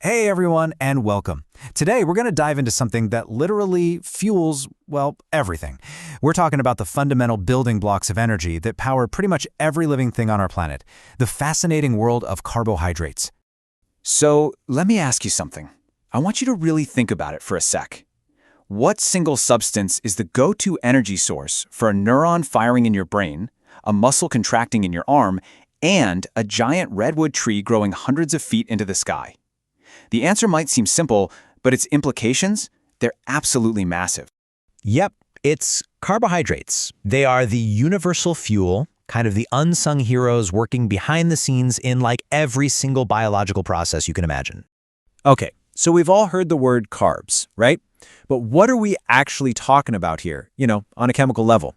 Hey everyone, and welcome. Today we're going to dive into something that literally fuels, well, everything. We're talking about the fundamental building blocks of energy that power pretty much every living thing on our planet, the fascinating world of carbohydrates. So let me ask you something. I want you to really think about it for a sec. What single substance is the go-to energy source for a neuron firing in your brain, a muscle contracting in your arm, and a giant redwood tree growing hundreds of feet into the sky? The answer might seem simple, but its implications, they're absolutely massive. Yep, it's carbohydrates. They are the universal fuel, kind of the unsung heroes working behind the scenes in like every single biological process you can imagine. Okay, so we've all heard the word carbs, right? But what are we actually talking about here, on a chemical level?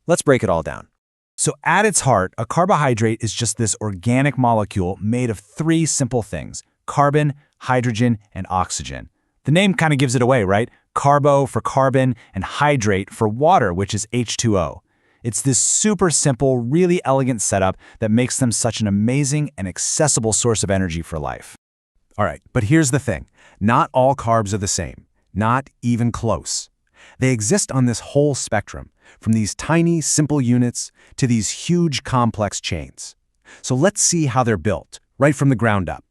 Let's break it all down. So at its heart, a carbohydrate is just this organic molecule made of three simple things: carbon, hydrogen, and oxygen. The name kind of gives it away, right? Carbo for carbon and hydrate for water, which is H2O. It's this super simple, really elegant setup that makes them such an amazing and accessible source of energy for life. All right, but here's the thing. Not all carbs are the same. Not even close. They exist on this whole spectrum, from these tiny, simple units to these huge, complex chains. So let's see how they're built, right from the ground up.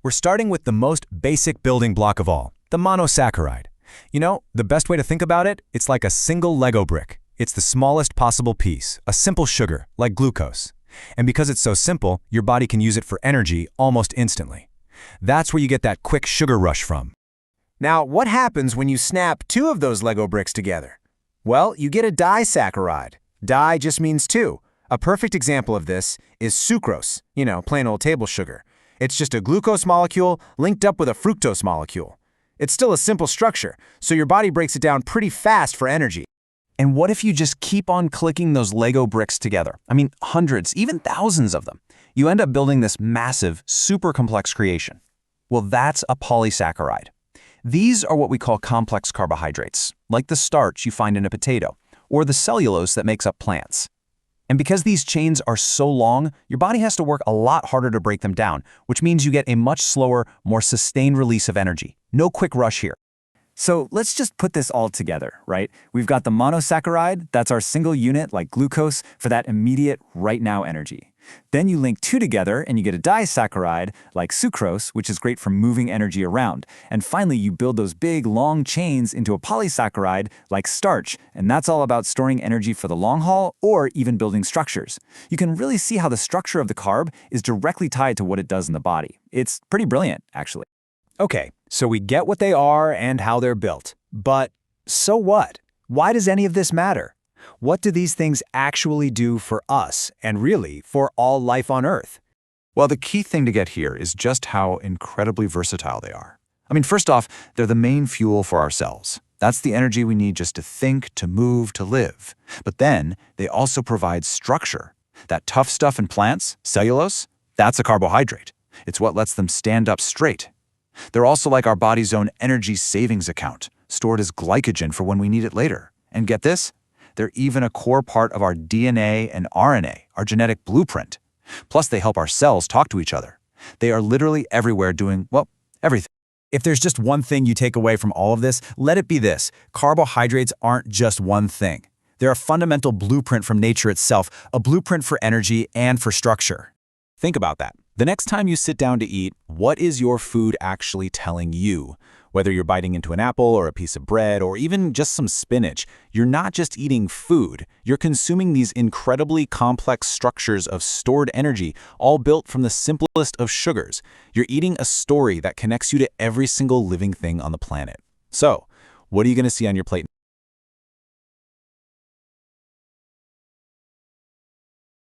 We're starting with the most basic building block of all, the monosaccharide. The best way to think about it, it's like a single Lego brick. It's the smallest possible piece, a simple sugar, like glucose. And because it's so simple, your body can use it for energy almost instantly. That's where you get that quick sugar rush from. Now, what happens when you snap two of those Lego bricks together? Well, you get a disaccharide. Di just means two. A perfect example of this is sucrose, plain old table sugar. It's just a glucose molecule linked up with a fructose molecule. It's still a simple structure, so your body breaks it down pretty fast for energy. And what if you just keep on clicking those Lego bricks together? I mean, hundreds, even thousands of them. You end up building this massive, super complex creation. Well, that's a polysaccharide. These are what we call complex carbohydrates, like the starch you find in a potato, or the cellulose that makes up plants. And because these chains are so long, your body has to work a lot harder to break them down, which means you get a much slower, more sustained release of energy. No quick rush here. So let's just put this all together, right? We've got the monosaccharide, that's our single unit like glucose for that immediate right now energy. Then you link two together and you get a disaccharide like sucrose, which is great for moving energy around. And finally, you build those big, long chains into a polysaccharide like starch, and that's all about storing energy for the long haul or even building structures. You can really see how the structure of the carb is directly tied to what it does in the body. It's pretty brilliant, actually. Okay, so we get what they are and how they're built. But so what? Why does any of this matter? What do these things actually do for us, and really for all life on Earth? Well, the key thing to get here is just how incredibly versatile they are. I mean, first off, they're the main fuel for our cells. That's the energy we need just to think, to move, to live. But then, they also provide structure. That tough stuff in plants, cellulose, that's a carbohydrate. It's what lets them stand up straight. They're also like our body's own energy savings account, stored as glycogen for when we need it later. And get this? They're even a core part of our DNA and RNA, our genetic blueprint. Plus, they help our cells talk to each other. They are literally everywhere doing, well, everything. If there's just one thing you take away from all of this, let it be this: carbohydrates aren't just one thing. They're a fundamental blueprint from nature itself, a blueprint for energy and for structure. Think about that. The next time you sit down to eat, what is your food actually telling you? Whether you're biting into an apple or a piece of bread or even just some spinach, you're not just eating food, you're consuming these incredibly complex structures of stored energy, all built from the simplest of sugars. You're eating a story that connects you to every single living thing on the planet. So, what are you going to see on your plate